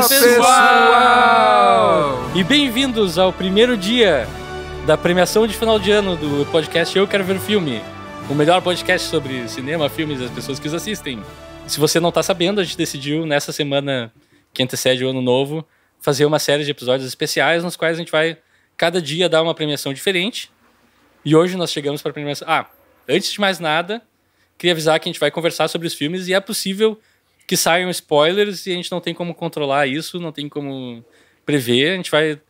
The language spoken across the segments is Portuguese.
pessoal! E bem-vindos ao primeiro dia da premiação de final de ano do podcast Eu Quero Ver Filme, o melhor podcast sobre cinema, filmes e as pessoas que os assistem. Se você não tá sabendo, a gente decidiu nessa semana que antecede o ano novo fazer uma série de episódios especiais nos quais a gente vai cada dia dar uma premiação diferente. E hoje nós chegamos para a premiação... antes de mais nada, queria avisar que a gente vai conversar sobre os filmes e é possível que saiam spoilers e a gente não tem como controlar isso, não tem como prever. A gente vai...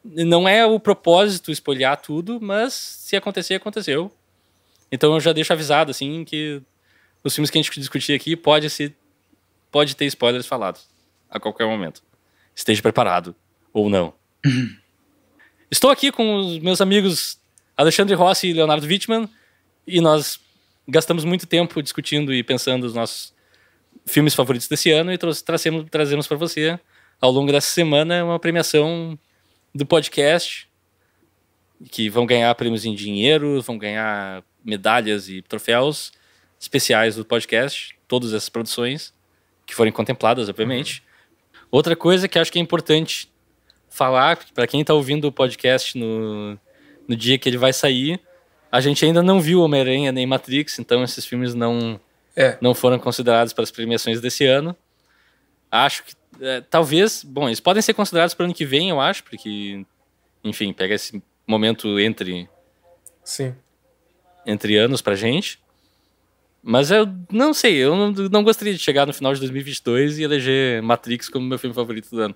Não é o propósito spoilear tudo, mas se acontecer, aconteceu. Então eu já deixo avisado, assim, que os filmes que a gente discutir aqui pode ter spoilers falados a qualquer momento. Esteja preparado, ou não. Estou aqui com os meus amigos Alexandre Rossi e Leonardo Wittmann, e nós gastamos muito tempo discutindo e pensando nos nossos filmes favoritos desse ano e trazemos para você, ao longo dessa semana, uma premiação do podcast, que vão ganhar prêmios em dinheiro, vão ganhar medalhas e troféus especiais do podcast, todas essas produções que forem contempladas, obviamente. Outra coisa que acho que é importante falar, para quem está ouvindo o podcast no dia que ele vai sair, a gente ainda não viu Homem-Aranha nem Matrix, então esses filmes não foram considerados para as premiações desse ano. Acho que talvez... Bom, eles podem ser considerados para o ano que vem, eu acho, porque, enfim, pega esse momento entre anos pra gente. Mas eu não sei, eu não gostaria de chegar no final de 2022 e eleger Matrix como meu filme favorito do ano.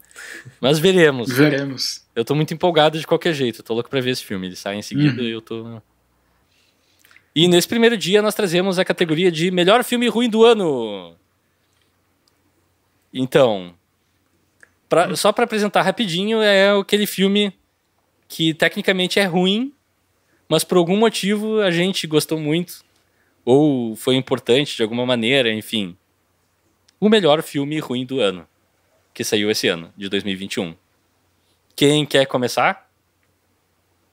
Mas veremos. Veremos. Eu tô muito empolgado de qualquer jeito, eu tô louco pra ver esse filme. Ele sai em seguida e eu tô... E nesse primeiro dia nós trazemos a categoria de melhor filme ruim do ano. Então, só pra apresentar rapidinho, é aquele filme que tecnicamente é ruim, mas por algum motivo a gente gostou muito, ou foi importante de alguma maneira, enfim. O melhor filme ruim do ano, que saiu esse ano, de 2021. Quem quer começar?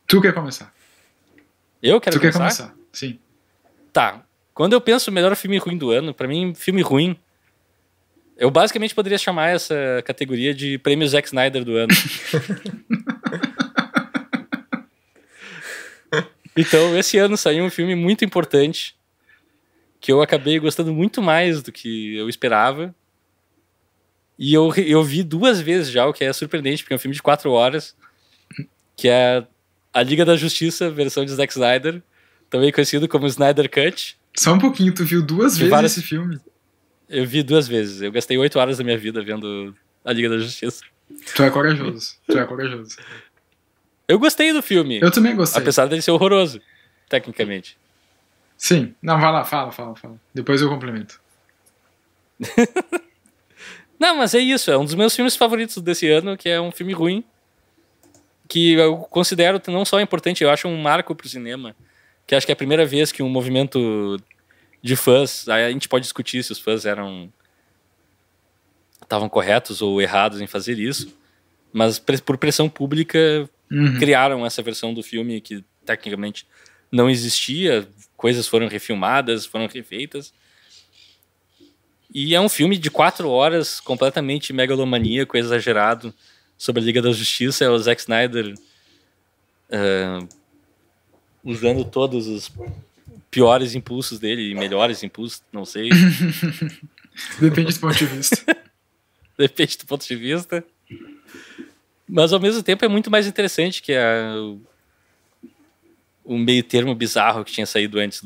Tu quer começar? Eu quero começar? Tu quer começar, sim. Tá. Quando eu penso no melhor filme ruim do ano, pra mim, filme ruim, eu basicamente poderia chamar essa categoria de prêmio Zack Snyder do ano. Então, esse ano saiu um filme muito importante, que eu acabei gostando muito mais do que eu esperava. E eu vi 2 vezes já, o que é surpreendente, porque é um filme de 4 horas, que é A Liga da Justiça, versão de Zack Snyder, também conhecido como Snyder Cut. Só um pouquinho, tu viu 2 vezes esse filme? Eu vi 2 vezes. Eu gastei 8 horas da minha vida vendo A Liga da Justiça. Tu é corajoso. Eu gostei do filme. Eu também gostei. Apesar dele ser horroroso, tecnicamente. Sim. Não, vai lá, fala. Depois eu complemento. Não, mas é isso. É um dos meus filmes favoritos desse ano, que é um filme ruim, que eu considero não só importante, eu acho um marco pro cinema, que acho que é a primeira vez que um movimento de fãs, aí a gente pode discutir se os fãs estavam corretos ou errados em fazer isso, mas por pressão pública criaram essa versão do filme que tecnicamente não existia, coisas foram refilmadas, foram refeitas. E é um filme de 4 horas, completamente megalomaníaco, exagerado, sobre a Liga da Justiça. É o Zack Snyder usando todos os piores impulsos dele, e melhores impulsos, não sei. Depende do ponto de vista. Depende do ponto de vista. Mas ao mesmo tempo é muito mais interessante que o meio termo bizarro que tinha saído antes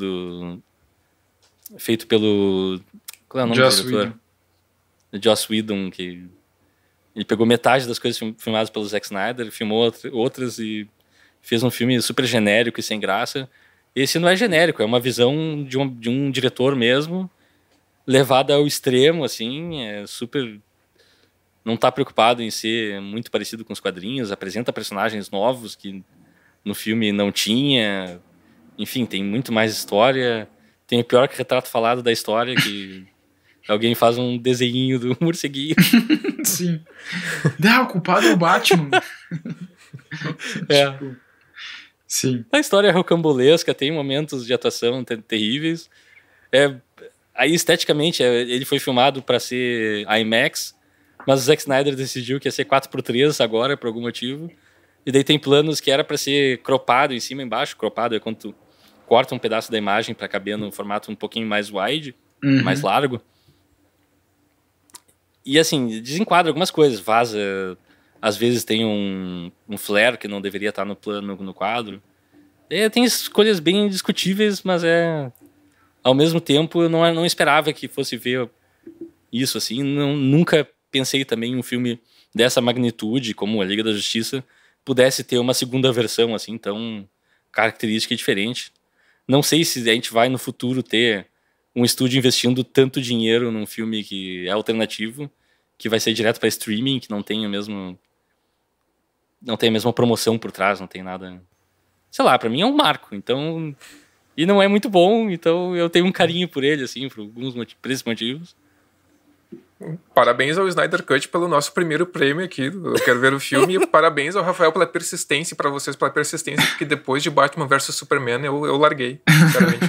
feito pelo... Qual é o nome do diretor? Joss Whedon, que ele pegou metade das coisas filmadas pelo Zack Snyder, filmou outras e fez um filme super genérico e sem graça. Esse não é genérico, é uma visão de um diretor mesmo, levada ao extremo, assim, é super... Não tá preocupado em ser muito parecido com os quadrinhos, apresenta personagens novos que no filme não tinha. Enfim, tem muito mais história. Tem o pior que retrato falado da história, que alguém faz um desenhinho do morceguinho. Sim. O culpado é o Batman. Tipo, sim. A história é rocambolesca, tem momentos de atuação terríveis. Aí, esteticamente, ele foi filmado para ser IMAX, Mas o Zack Snyder decidiu que ia ser 4:3 agora, por algum motivo. E daí tem planos que era pra ser cropado em cima e embaixo. Cropado é quando tu corta um pedaço da imagem pra caber no formato um pouquinho mais wide, mais largo. E assim, desenquadra algumas coisas. Vaza, às vezes tem um flare que não deveria estar no plano, no quadro. Tem escolhas bem discutíveis, mas ao mesmo tempo eu não esperava que fosse ver isso assim. Nunca pensei também em um filme dessa magnitude, como a Liga da Justiça, pudesse ter uma segunda versão assim tão característica e diferente. Não sei se a gente vai no futuro ter um estúdio investindo tanto dinheiro num filme que é alternativo, que vai ser direto para streaming, que não tem a mesma promoção por trás, não tem nada. Sei lá, pra mim é um marco, então. E não é muito bom, então eu tenho um carinho por ele, assim, por esses motivos. Parabéns ao Snyder Cut pelo nosso primeiro prêmio aqui. Eu quero ver o filme. E parabéns ao Rafael pela persistência, para vocês pela persistência, porque depois de Batman vs Superman eu larguei. Sinceramente,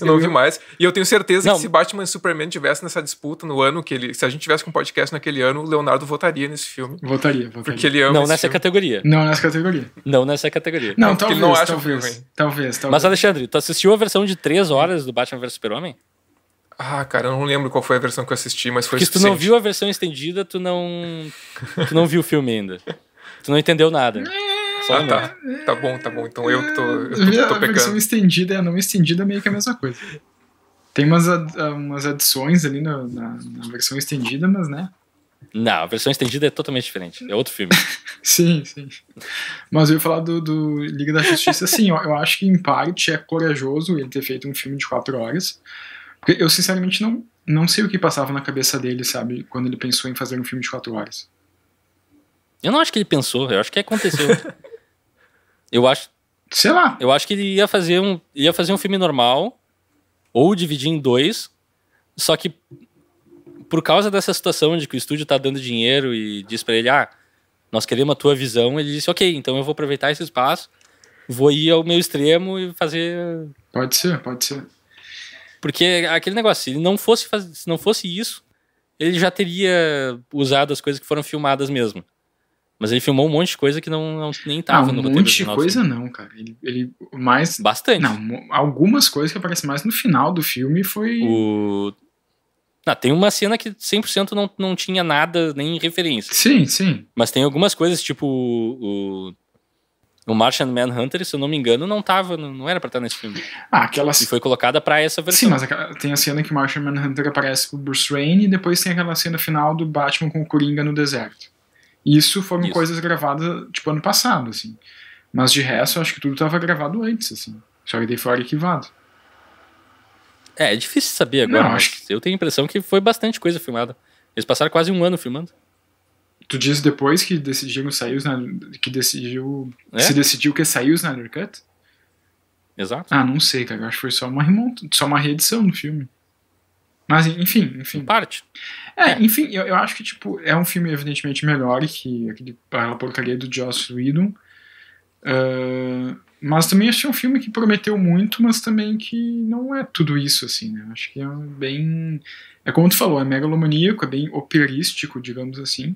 eu não vi mais. E eu tenho certeza que se Batman e Superman tivessem nessa disputa no ano se a gente tivesse com um podcast naquele ano, o Leonardo votaria nesse filme. Votaria. Porque ele ama nessa filme. categoria. Não nessa categoria. Não nessa categoria. Não, porque ele não acha o filme. Talvez. Mas, Alexandre, tu assistiu a versão de 3 horas do Batman vs Super-Homem? Ah, cara, eu não lembro qual foi a versão que eu assisti, mas foi porque se tu não viu a versão estendida, tu não viu o filme ainda. Tu não entendeu nada. Tá bom. Então eu que tô a versão estendida e a não estendida é meio que a mesma coisa. Tem umas adições ali na versão estendida, mas né? Não, a versão estendida é totalmente diferente. É outro filme. Sim. Mas eu ia falar do Liga da Justiça, assim, eu acho que em parte é corajoso ele ter feito um filme de 4 horas. Porque eu, sinceramente, não sei o que passava na cabeça dele, sabe? Quando ele pensou em fazer um filme de 4 horas. Eu não acho que ele pensou, eu acho que aconteceu. Eu acho... Sei lá. Eu acho que ele ia fazer um filme normal, ou dividir em 2, só que por causa dessa situação de que o estúdio tá dando dinheiro e diz pra ele, nós queremos a tua visão, ele disse, ok, então eu vou aproveitar esse espaço, vou ir ao meu extremo e fazer... Pode ser. Porque aquele negócio, se não fosse isso, ele já teria usado as coisas que foram filmadas mesmo. Mas ele filmou um monte de coisa que nem tava no roteiro. Um monte de coisa não, cara. Ele mais... Bastante. Não, algumas coisas que aparecem mais no final do filme foi... Tem uma cena que 100% não tinha nada, nem referência. Sim. Mas tem algumas coisas, tipo o Martian Manhunter, se eu não me engano, não era pra estar nesse filme. E foi colocada pra essa versão. Sim, mas tem a cena que o Martian Manhunter aparece com o Bruce Wayne e depois tem aquela cena final do Batman com o Coringa no deserto. Isso foram coisas gravadas, tipo, ano passado, assim. Mas de resto, eu acho que tudo tava gravado antes, assim. Só que daí foi arquivado. É difícil saber agora, não, mas eu tenho a impressão que foi bastante coisa filmada. Eles passaram quase 1 ano filmando. Tu diz depois que decidiram sair se decidiu que saiu o Snyder Cut? Exato. Não sei, cara. Eu acho que foi só uma reedição do filme. Mas, enfim. Em parte. Enfim, eu acho que, tipo, é um filme evidentemente melhor que aquela porcaria do Joss Whedon. Mas também achei um filme que prometeu muito, mas também que não é tudo isso, assim, né? Acho que é bem... É como tu falou, é megalomaníaco, é bem operístico, digamos assim.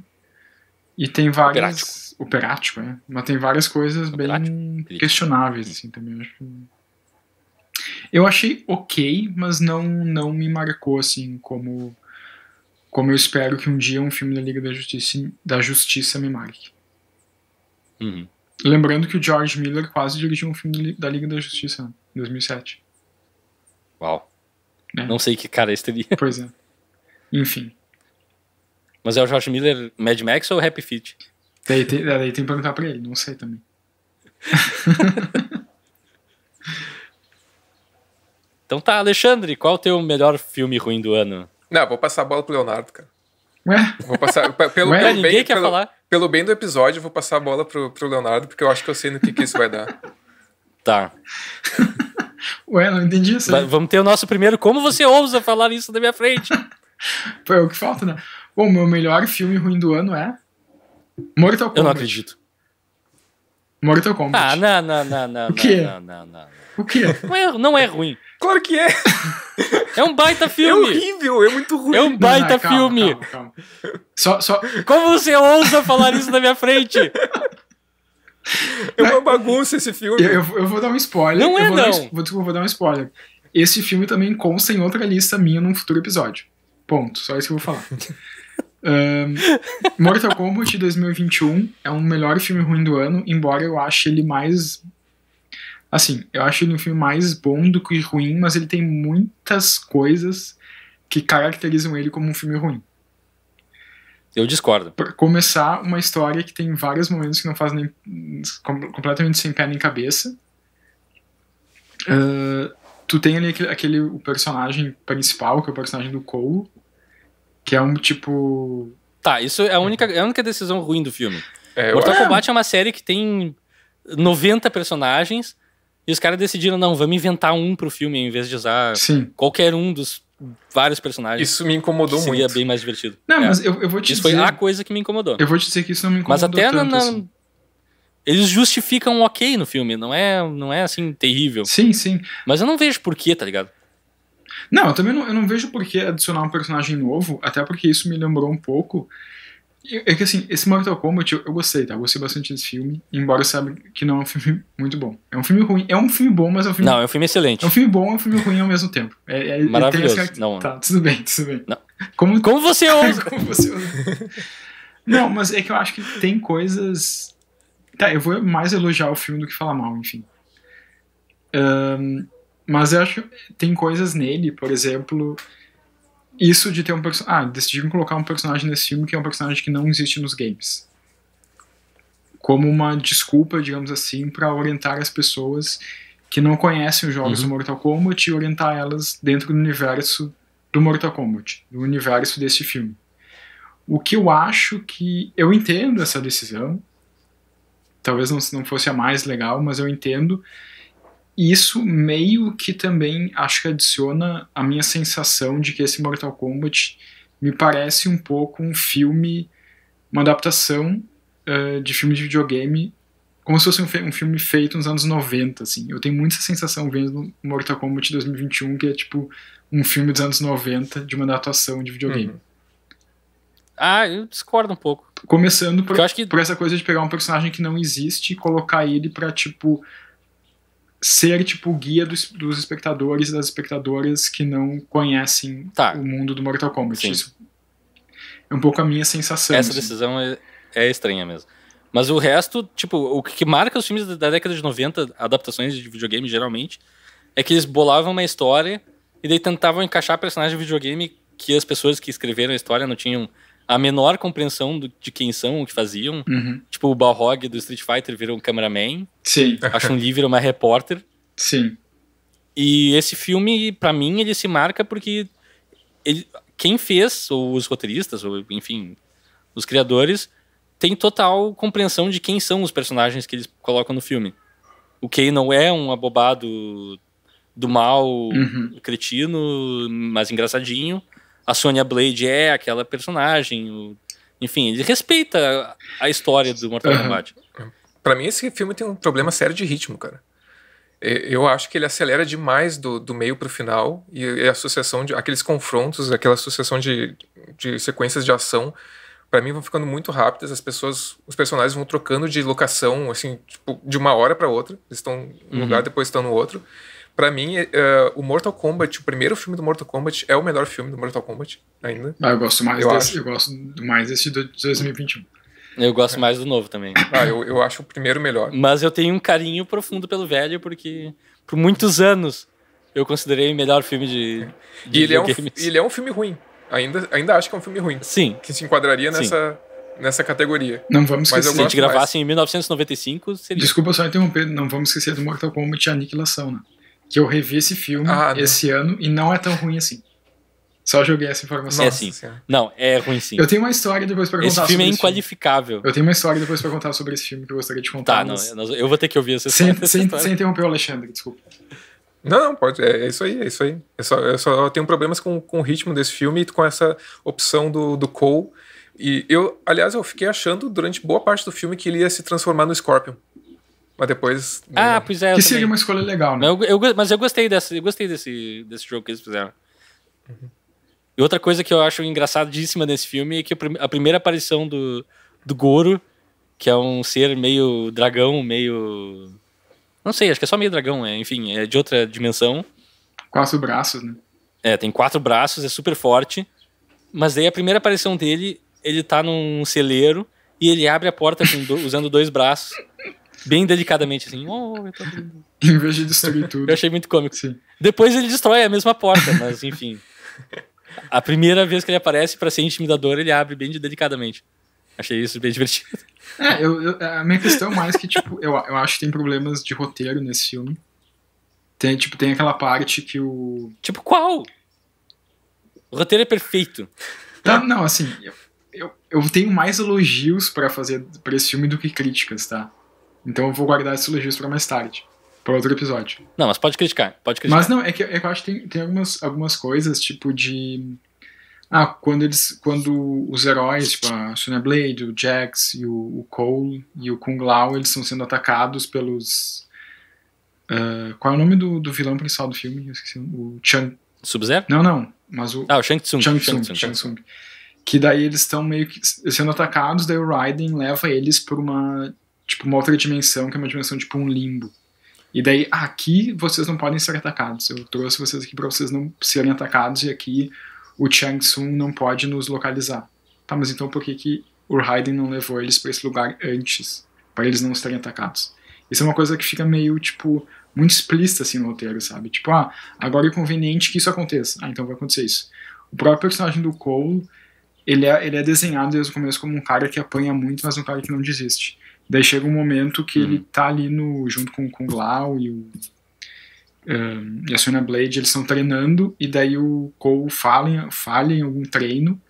E tem várias... Operático, mas tem várias coisas bem questionáveis, assim, também. Eu achei ok, mas não me marcou, assim, como eu espero que um dia um filme da Liga da Justiça me marque. Uhum. Lembrando que o George Miller quase dirigiu um filme da Liga da Justiça em 2007. Uau. Não sei que cara esse teria. Pois é. Enfim. Mas é o George Miller Mad Max ou Happy Feet? Daí tem que perguntar pra ele, não sei também. Então tá, Alexandre, qual é o teu melhor filme ruim do ano? Não, vou passar a bola pro Leonardo, cara. Ué? Vou passar... Ninguém quer falar? Pelo bem do episódio, eu vou passar a bola pro Leonardo, porque eu acho que eu sei no que isso vai dar. Tá. Ué, não entendi isso aí. Vamos ter o nosso primeiro... Como você ousa falar isso na minha frente? Pô, é o que falta, né? Bom, meu melhor filme ruim do ano é... Mortal Kombat. Eu não acredito. Mortal Kombat. Não. O quê? Não. O quê? Não é ruim. Claro que é! É um baita É filme! horrível, é muito ruim. É um baita calma, filme! calma. Só... Como você ousa falar isso na minha frente? É uma bagunça esse filme. Eu vou dar um spoiler. Não é, Vou dar um spoiler. Esse filme também consta em outra lista minha num futuro episódio. Ponto. Só isso que eu vou falar. Mortal Kombat 2021 é o melhor filme ruim do ano, embora eu ache ele mais... Assim, eu acho ele um filme mais bom do que ruim, mas ele tem muitas coisas que caracterizam ele como um filme ruim. Eu discordo. Pra começar, uma história que tem vários momentos que não fazem completamente sem pé nem cabeça. Tu tem ali o personagem principal, que é o personagem do Cole, que é um tipo... Tá, isso é a única decisão ruim do filme. Mortal Kombat é uma série que tem 90 personagens e os caras decidiram, não, vamos inventar um pro filme em vez de usar qualquer um dos vários personagens. Isso me incomodou muito. Seria bem mais divertido. Não, mas eu vou te isso dizer... foi a coisa que me incomodou. Eu vou te dizer que isso não me incomodou mas até tanto, assim. Eles justificam ok no filme, não é assim terrível. Sim. Mas eu não vejo porquê, tá ligado? Não, eu também não vejo por que adicionar um personagem novo, até porque isso me lembrou um pouco. É que assim, esse Mortal Kombat eu gostei, tá? Eu gostei bastante desse filme, embora eu saiba que não é um filme muito bom. É um filme ruim. É um filme bom, mas é um filme... Não, é um filme excelente. É um filme bom, é um filme ruim ao mesmo tempo. Maravilhoso. Não. Tá, tudo bem. Não. Como você ousa? Como você ousa? Não, mas é que eu acho que tem coisas... Tá, eu vou mais elogiar o filme do que falar mal, enfim. Mas eu acho que tem coisas nele, por exemplo... Isso de ter um personagem... decidiram colocar um personagem nesse filme que é um personagem que não existe nos games. Como uma desculpa, digamos assim, para orientar as pessoas que não conhecem os jogos do Mortal Kombat e orientar elas dentro do universo do Mortal Kombat, do universo desse filme. O que eu acho que... Eu entendo essa decisão. Talvez não fosse a mais legal, mas eu entendo. Isso meio que também acho que adiciona a minha sensação de que esse Mortal Kombat me parece um pouco um filme, uma adaptação de filme de videogame, como se fosse um filme feito nos anos 90, assim. Eu tenho muita sensação vendo Mortal Kombat 2021, que é tipo um filme dos anos 90 de uma adaptação de videogame. Eu discordo um pouco. Começando por essa coisa de pegar um personagem que não existe e colocar ele pra, tipo... ser tipo o guia dos espectadores e das espectadoras que não conhecem o mundo do Mortal Kombat. Sim. Isso é um pouco a minha sensação. Essa decisão é estranha mesmo. Mas o resto, tipo, o que marca os filmes da década de 90, adaptações de videogame geralmente, é que eles bolavam uma história e daí tentavam encaixar personagens de videogame que as pessoas que escreveram a história não tinham a menor compreensão de quem são, o que faziam. Tipo, o Balrog do Street Fighter virou um cameraman. Sim. A Chun-Li virou uma repórter. Sim. E esse filme, pra mim, ele se marca porque quem fez, ou os roteiristas, ou enfim, os criadores, tem total compreensão de quem são os personagens que eles colocam no filme. O Kay não é um abobado do mal, cretino, mas engraçadinho. A Sonya Blade é aquela personagem. Enfim, ele respeita a história do Mortal Kombat. Pra mim, esse filme tem um problema sério de ritmo, cara. Eu acho que ele acelera demais do meio pro final, e a sucessão de aqueles confrontos, aquela sucessão de sequências de ação, pra mim vão ficando muito rápidas. Os personagens vão trocando de locação, assim, tipo, de uma hora pra outra. Eles estão num lugar, depois estão no outro. Pra mim, o Mortal Kombat, o primeiro filme do Mortal Kombat, é o melhor filme do Mortal Kombat ainda. Eu gosto mais desse de 2021. Eu gosto mais do novo também. Eu acho o primeiro melhor. Mas eu tenho um carinho profundo pelo velho, porque por muitos anos eu considerei o melhor filme de ele é um filme ruim. Ainda acho que é um filme ruim. Sim. Que se enquadraria nessa categoria. Não vamos esquecer. Se a gente gravasse em 1995, seria... Desculpa só interromper, não vamos esquecer do Mortal Kombat Aniquilação, né? Que eu revi esse filme esse ano e não é tão ruim assim. Só joguei essa informação. É sim. Não, é ruim sim. Eu tenho uma história depois pra contar sobre esse filme. Esse filme é inqualificável. Eu tenho uma história depois pra contar sobre esse filme que eu gostaria de contar. Tá, eu vou ter que ouvir essa história. Sem interromper o Alexandre, desculpa. Não, pode. É isso aí. Eu só tenho problemas com o ritmo desse filme e com essa opção do Cole. E aliás, eu fiquei achando durante boa parte do filme que ele ia se transformar no Scorpion. Mas depois... Pois é, eu Que também. seria uma escolha legal, né? Mas eu gostei desse jogo que eles fizeram. E outra coisa que eu acho engraçadíssima nesse filme é que a primeira aparição do Goro, que é um ser meio dragão, meio... Não sei, acho que é só meio dragão, enfim, é de outra dimensão. 4 braços, né? Tem 4 braços, é super forte. Mas daí a primeira aparição dele, ele tá num celeiro e ele abre a porta usando 2 braços. Bem delicadamente, assim. Eu tô abrindo. Em vez de destruir tudo. Eu achei muito cômico. Sim. Depois ele destrói a mesma porta, mas enfim. A primeira vez que ele aparece, pra ser intimidador, ele abre bem delicadamente. Achei isso bem divertido. A minha questão é mais que, tipo, eu acho que tem problemas de roteiro nesse filme. Tem aquela parte que o... Tipo, qual? O roteiro é perfeito. Não, assim, eu tenho mais elogios pra fazer pra esse filme do que críticas, tá? Então eu vou guardar esses elogios pra mais tarde, pra outro episódio. Não, mas pode criticar. Mas não, é que eu acho que tem algumas coisas, tipo de... quando os heróis, tipo a Sonya Blade, o Jax e o Cole e o Kung Lao, eles estão sendo atacados pelos... qual é o nome do vilão principal do filme? Eu esqueci. O Chang... Sub-Zero? Não, mas o... O Shang Tsung. Shang Tsung. Que daí eles estão meio que sendo atacados, daí o Raiden leva eles por uma outra dimensão, que é uma dimensão tipo um limbo. E daí, aqui vocês não podem ser atacados. Eu trouxe vocês aqui pra vocês não serem atacados, e aqui o Shang Tsung não pode nos localizar. Tá, mas então por que o Raiden não levou eles pra esse lugar antes, pra eles não serem atacados? Isso é uma coisa que fica meio, tipo, muito explícita assim no roteiro, sabe? Tipo, agora é conveniente que isso aconteça. Então vai acontecer isso. O próprio personagem do Cole, ele é desenhado desde o começo como um cara que apanha muito, mas um cara que não desiste. Daí chega um momento que ele tá ali junto com o Kung Lao e a Sonya Blade, eles estão treinando, e daí o Cole falha em algum treino,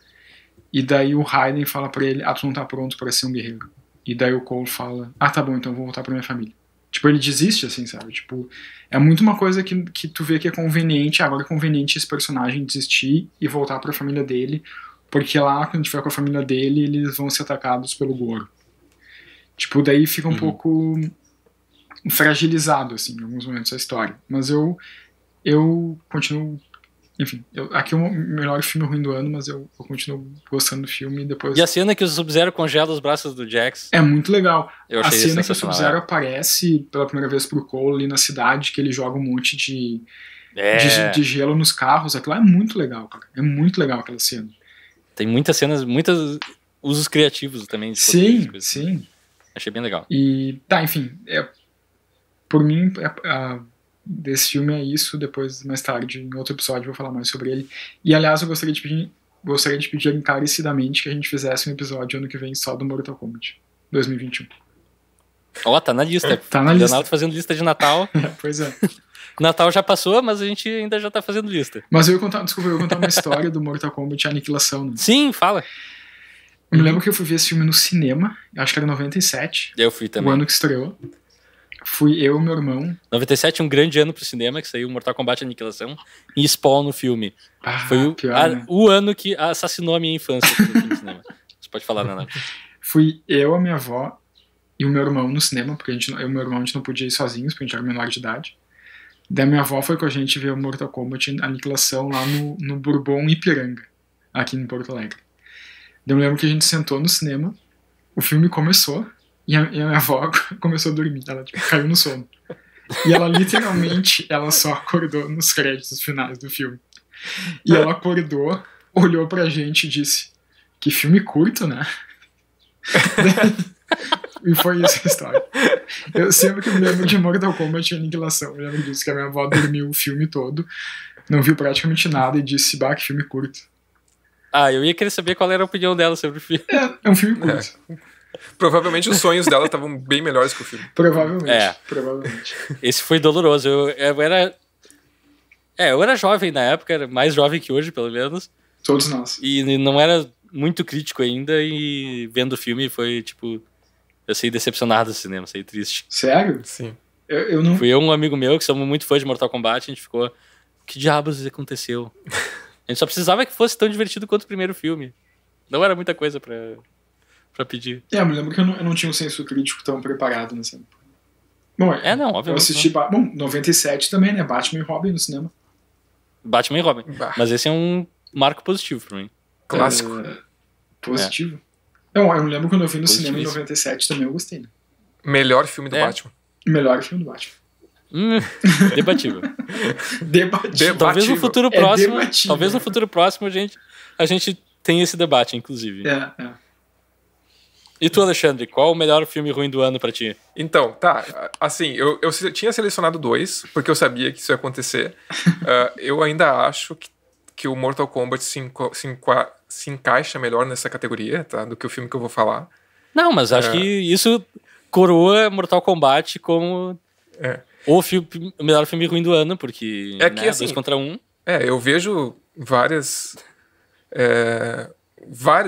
e daí o Raiden fala pra ele, tu não tá pronto pra ser um guerreiro. E daí o Cole fala, tá bom, então eu vou voltar pra minha família. Tipo, ele desiste, assim, sabe? Tipo, é muito uma coisa que tu vê que é conveniente, agora é conveniente esse personagem desistir e voltar pra família dele, porque lá, quando tiver com a família dele, eles vão ser atacados pelo Goro. Tipo, daí fica um pouco fragilizado, assim, em alguns momentos da história. Mas eu continuo... Enfim, aqui é o melhor filme ruim do ano, mas eu continuo gostando do filme. Depois... E a cena que o Sub-Zero congela os braços do Jax? É muito legal. Eu achei a cena que o Sub-Zero aparece pela primeira vez pro Cole ali na cidade, que ele joga um monte de gelo nos carros, aquilo lá é muito legal, cara. É muito legal aquela cena. Tem muitas cenas, muitos usos criativos também. Sim. Achei bem legal. E, enfim, por mim, desse filme é isso. Depois, mais tarde, em outro episódio, eu vou falar mais sobre ele. E, aliás, eu gostaria de pedir encarecidamente que a gente fizesse um episódio ano que vem só do Mortal Kombat 2021. Tá na lista. Tá na lista. Leonardo fazendo lista de Natal. Pois é. Natal já passou, mas a gente ainda já tá fazendo lista. Mas eu ia contar uma história do Mortal Kombat Aniquilação, né? Sim, fala. Eu me lembro que eu fui ver esse filme no cinema, acho que era 97. Eu fui também. O ano que estreou. Fui eu e meu irmão. 97, um grande ano pro cinema, que saiu Mortal Kombat Aniquilação e Spawn no filme. Foi né? o ano que assassinou a minha infância no cinema. Você pode falar, Nana. Fui eu, a minha avó e o meu irmão no cinema, porque eu e meu irmão a gente não podia ir sozinhos, porque a gente era menor de idade. Daí minha avó foi com a gente ver o Mortal Kombat Aniquilação lá no Bourbon Ipiranga, aqui em Porto Alegre. Eu me lembro que a gente sentou no cinema, o filme começou, e a minha avó começou a dormir, ela caiu no sono. E ela literalmente, ela só acordou nos créditos finais do filme. E ela acordou, olhou pra gente e disse, que filme curto, né? E foi isso a história. Eu sempre que me lembro de Mortal Kombat Aniquilação, eu lembro disso, que a minha avó dormiu o filme todo, não viu praticamente nada e disse, que filme curto. Eu ia querer saber qual era a opinião dela sobre o filme. É um filme curto. Provavelmente os sonhos dela estavam bem melhores que o filme. Provavelmente. Esse foi doloroso. Eu era jovem na época, era mais jovem que hoje, pelo menos. Todos nós. E não era muito crítico ainda, e vendo o filme foi, tipo... Eu saí decepcionado do cinema, saí triste. Sério? Sim. Eu não... Fui eu e um amigo meu, que somos muito fãs de Mortal Kombat, a gente ficou... Que diabos aconteceu? A gente só precisava que fosse tão divertido quanto o primeiro filme. Não era muita coisa pra pedir. Eu me lembro que eu não tinha um senso crítico tão preparado nessa época. Bom, não, eu obviamente. assisti... Bom, 97 também, né? Batman e Robin no cinema. Batman e Robin. Bah. Mas esse é um marco positivo pra mim. Clássico. Positivo. Não, eu lembro quando eu vi no cinema em Positivíssimo. 97 também, eu gostei, né? Melhor filme do É. Batman. Melhor filme do Batman. Debatível. Debatível. Talvez no Debatível. futuro É próximo. debatível. Talvez no futuro próximo a gente tenha esse debate, inclusive. É. E tu, Alexandre, qual o melhor filme ruim do ano pra ti? Então, tá. Assim, eu tinha selecionado 2, porque eu sabia que isso ia acontecer. Eu ainda acho que o Mortal Kombat se encaixa melhor nessa categoria, tá? Do que o filme que eu vou falar. Não, mas acho que isso coroa Mortal Kombat como o melhor filme ruim do ano, porque É que, assim, 2 contra 1. Eu vejo vários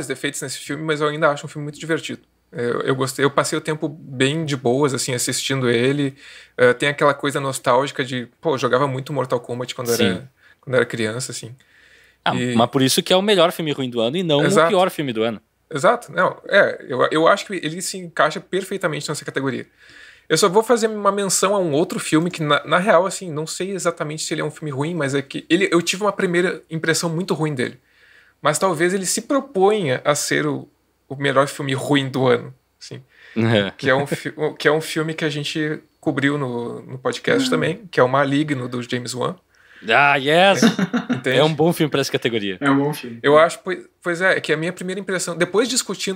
defeitos nesse filme, mas eu ainda acho um filme muito divertido. Eu gostei, eu passei o tempo bem de boas, assim, assistindo ele. Tem aquela coisa nostálgica de, eu jogava muito Mortal Kombat quando era criança, assim. Mas por isso que é o melhor filme ruim do ano e não o pior filme do ano. Exato, não, eu acho que ele se encaixa perfeitamente nessa categoria. Eu só vou fazer uma menção a um outro filme que, na real, assim, não sei exatamente se ele é um filme ruim, mas é que eu tive uma primeira impressão muito ruim dele. Mas talvez ele se proponha a ser o melhor filme ruim do ano, assim. Que é um filme que a gente cobriu no podcast também, que é o Maligno, do James Wan. Ah, yes! Entende? É um bom filme pra essa categoria. É um bom filme. Eu acho, pois é que a minha primeira impressão, depois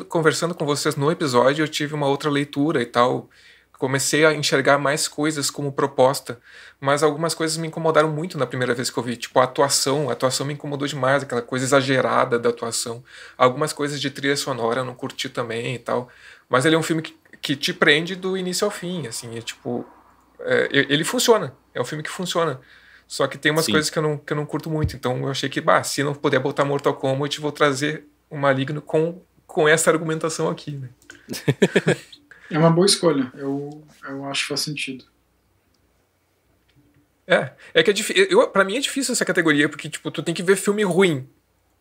conversando com vocês no episódio, eu tive uma outra leitura e tal, comecei a enxergar mais coisas como proposta, mas algumas coisas me incomodaram muito na primeira vez que eu vi, tipo a atuação me incomodou demais, aquela coisa exagerada da atuação, algumas coisas de trilha sonora eu não curti também e tal, mas ele é um filme que te prende do início ao fim, assim, ele funciona, é um filme que funciona. Só que tem umas coisas que eu não curto muito. Então eu achei que, se não puder botar Mortal Kombat, vou trazer o Maligno com essa argumentação aqui, né? É uma boa escolha. Eu acho que faz sentido. É que é difícil. Pra mim é difícil essa categoria, porque, tipo, tu tem que ver filme ruim.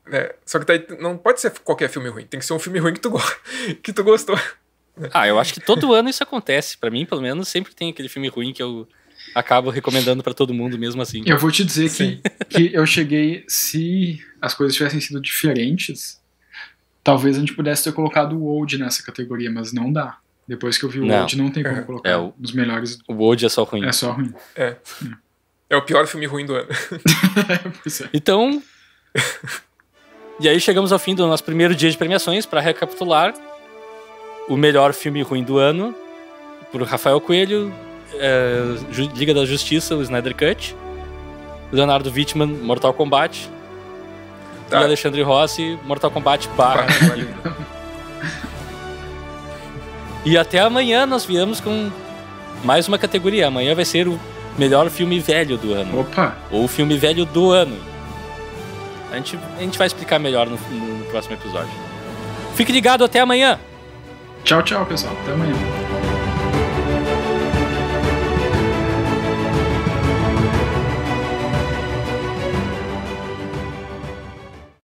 Né? Só que daí não pode ser qualquer filme ruim. Tem que ser um filme ruim que tu gostou. Eu acho que todo ano isso acontece. Pra mim, pelo menos, sempre tem aquele filme ruim que eu acabo recomendando pra todo mundo mesmo assim. Eu vou te dizer que eu cheguei, se as coisas tivessem sido diferentes, talvez a gente pudesse ter colocado o Old nessa categoria, mas não dá. Depois que eu vi o Old, não tem como colocar nos melhores. O Old é só ruim. É só ruim. É o pior filme ruim do ano. Pois é. Então, e aí chegamos ao fim do nosso primeiro dia de premiações. Pra recapitular, o melhor filme ruim do ano por Rafael Coelho, Liga da Justiça, o Snyder Cut, Leonardo Wittmann, Mortal Kombat, e Alexandre Rossi, Mortal Kombat /. E até amanhã nós viemos com mais uma categoria. Amanhã vai ser o melhor filme velho do ano. Opa! Ou o filme velho do ano. A gente vai explicar melhor no próximo episódio. Fique ligado, até amanhã! Tchau, pessoal. Até amanhã.